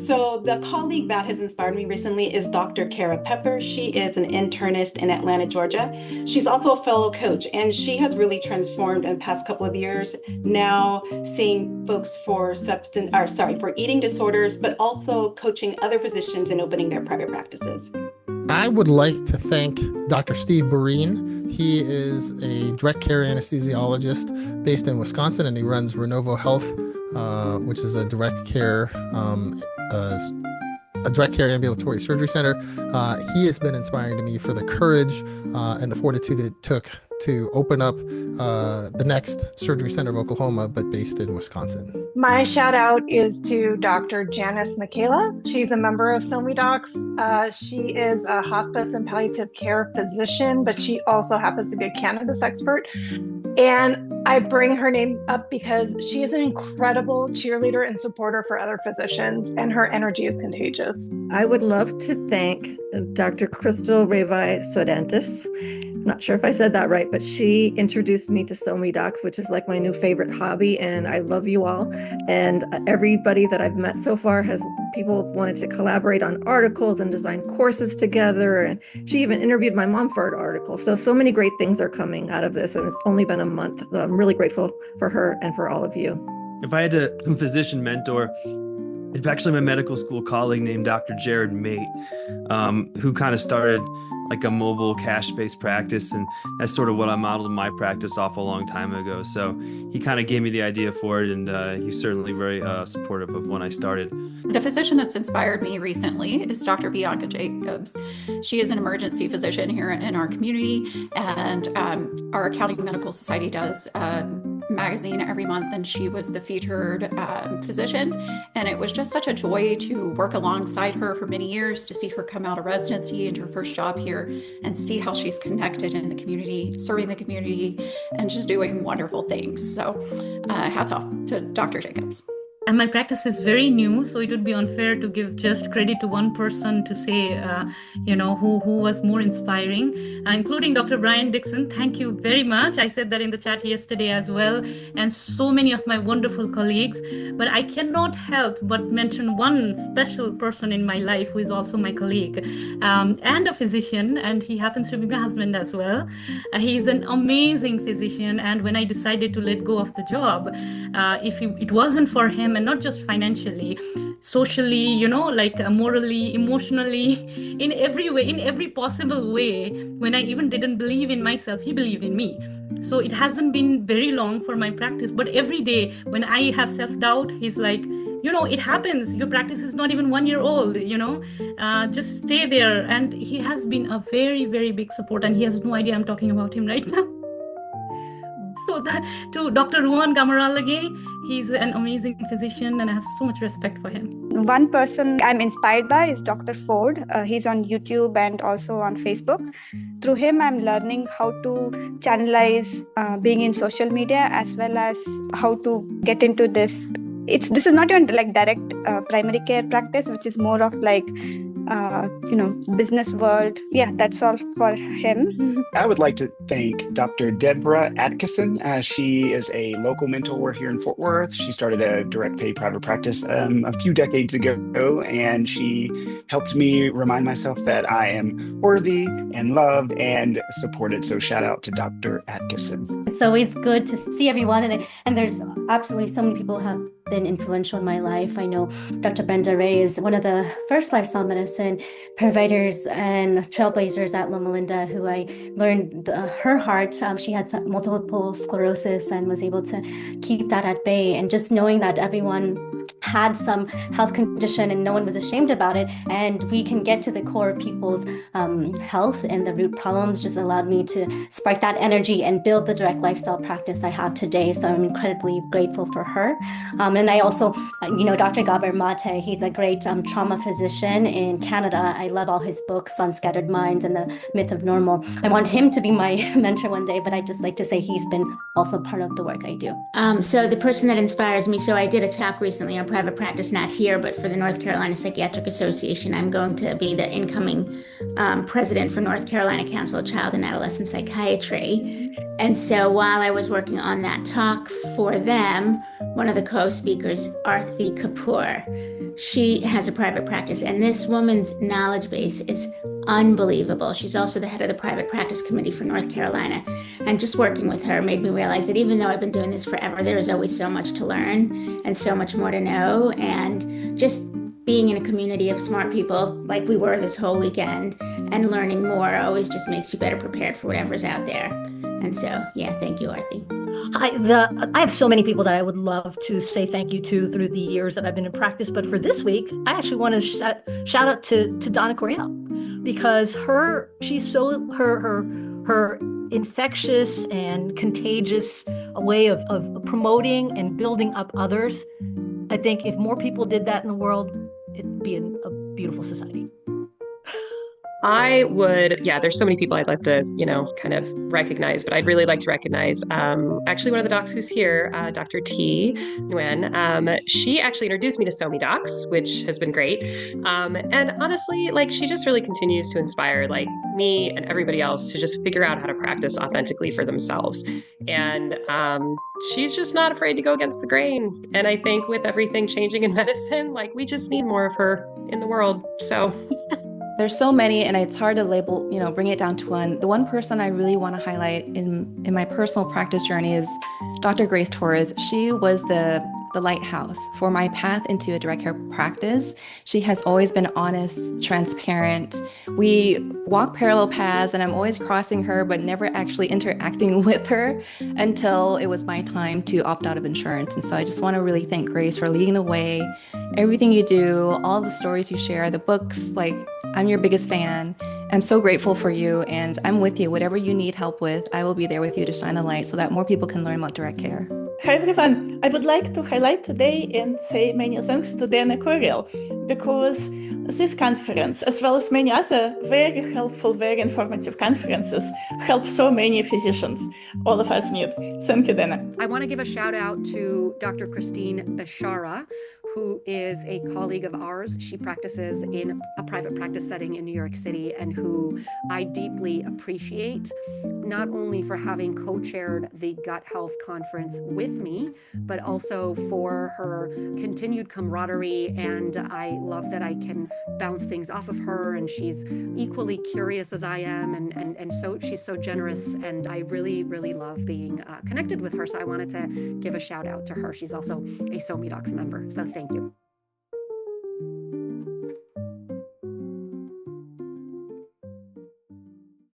So the colleague that has inspired me recently is Dr. Kara Pepper. She is an internist in Atlanta, Georgia. She's also a fellow coach, and she has really transformed in the past couple of years, now seeing folks for eating disorders, but also coaching other physicians and opening their private practices. I would like to thank Dr. Steve Boreen. He is a direct care anesthesiologist based in Wisconsin, and he runs Renovo Health, which is a direct care ambulatory surgery center. He has been inspiring to me for the courage and the fortitude it took to open up the next surgery center of Oklahoma, but based in Wisconsin. My shout out is to Dr. Janice Michaela. She's a member of SoMeDocs. She is a hospice and palliative care physician, but she also happens to be a cannabis expert. And I bring her name up because she is an incredible cheerleader and supporter for other physicians, and her energy is contagious. I would love to thank Dr. Crystal Revi Sodantis. Not sure if I said that right, but she introduced me to SoMeDocs, which is like my new favorite hobby, and I love you all. And everybody that I've met so far people wanted to collaborate on articles and design courses together. And she even interviewed my mom for an article. So many great things are coming out of this, and it's only been a month. I'm really grateful for her and for all of you. If I had a physician mentor, it's actually my medical school colleague named Dr. Jared Mate, who kind of started like a mobile cash-based practice. And that's sort of what I modeled my practice off a long time ago. So he kind of gave me the idea for it. And he's certainly very supportive of when I started. The physician that's inspired me recently is Dr. Bianca Jacobs. She is an emergency physician here in our community. And our County Medical Society does magazine every month, and she was the featured physician. And it was just such a joy to work alongside her for many years, to see her come out of residency into her first job here and see how she's connected in the community, serving the community, and just doing wonderful things. So hats off to Dr. Jacobs. And my practice is very new, so it would be unfair to give just credit to one person to say, who was more inspiring, including Dr. Brian Dixon. Thank you very much. I said that in the chat yesterday as well, and so many of my wonderful colleagues. But I cannot help but mention one special person in my life who is also my colleague and a physician, and he happens to be my husband as well. He's an amazing physician, and when I decided to let go of the job, if it wasn't for him, and not just financially, socially, morally, emotionally, in every way, in every possible way. When I even didn't believe in myself, he believed in me. So it hasn't been very long for my practice, but every day when I have self-doubt, he's like, it happens. Your practice is not even 1 year old, just stay there. And he has been a very, very big support, and he has no idea I'm talking about him right now. So to Dr. Ruan Gamaralage, he's an amazing physician, and I have so much respect for him. One person I'm inspired by is Dr. Ford. He's on YouTube and also on Facebook. Through him, I'm learning how to channelize being in social media, as well as how to get into this. This is not even like direct primary care practice, which is more of like business world. Yeah, that's all for him. I would like to thank Dr. Deborah Atkinson. She is a local mentor here in Fort Worth. She started a direct pay private practice a few decades ago, and she helped me remind myself that I am worthy and loved and supported. So shout out to Dr. Atkinson. It's always good to see everyone, and there's absolutely so many people who have been influential in my life. I know Dr. Brenda Ray is one of the first lifestyle medicine providers and trailblazers at Loma Linda, who I learned her heart. She had multiple sclerosis and was able to keep that at bay. And just knowing that everyone had some health condition and no one was ashamed about it, and we can get to the core of people's health and the root problems, just allowed me to spark that energy and build the direct lifestyle practice I have today. So I'm incredibly grateful for her. And I also, Dr. Gabor Mate, he's a great trauma physician in Canada. I love all his books on Scattered Minds and the Myth of Normal. I want him to be my mentor one day, but I just like to say he's been also part of the work I do. So the person that inspires me, so I did a talk recently on private practice, not here, but for the North Carolina Psychiatric Association. I'm going to be the incoming president for North Carolina Council of Child and Adolescent Psychiatry. And so while I was working on that talk for them, one of the co-speakers, Arthi Kapoor, she has a private practice, and this woman's knowledge base is unbelievable. She's also the head of the private practice committee for North Carolina. And just working with her made me realize that even though I've been doing this forever, there is always so much to learn and so much more to know. And just being in a community of smart people like we were this whole weekend and learning more always just makes you better prepared for whatever's out there. And so, yeah, thank you, Arthi. I have so many people that I would love to say thank you to through the years that I've been in practice. But for this week, I actually want to shout out to Donna Coriel, because her infectious and contagious way of promoting and building up others. I think if more people did that in the world, it'd be a beautiful society. I would, there's so many people I'd like to, kind of recognize, but I'd really like to recognize actually one of the docs who's here, Dr. T. Nguyen. She actually introduced me to SoMeDocs, which has been great. And honestly, she just really continues to inspire me and everybody else to just figure out how to practice authentically for themselves. And she's just not afraid to go against the grain. And I think with everything changing in medicine, we just need more of her in the world. So there's so many, and it's hard to label, bring it down to one. The one person I really want to highlight in my personal practice journey is Dr. Grace Torres. She was the lighthouse for my path into a direct care practice. She has always been honest, transparent. We walk parallel paths, and I'm always crossing her, but never actually interacting with her until it was my time to opt out of insurance. And so I just want to really thank Grace for leading the way. Everything you do, all the stories you share, the books, I'm your biggest fan. I'm so grateful for you, and I'm with you. Whatever you need help with, I will be there with you to shine the light so that more people can learn about direct care. Hi everyone, I would like to highlight today and say many thanks to Dana Coriel, because this conference, as well as many other very helpful, very informative conferences, help so many physicians all of us need. Thank you, Dana. I want to give a shout out to Dr. Christine Beshara, who is a colleague of ours. She practices in a private practice setting in New York City, and who I deeply appreciate, not only for having co-chaired the Gut Health Conference with me, but also for her continued camaraderie. And I love that I can bounce things off of her, and she's equally curious as I am, and so she's so generous, and I really, really love being connected with her. So I wanted to give a shout out to her. She's also a SoMeDocs member, so thank you.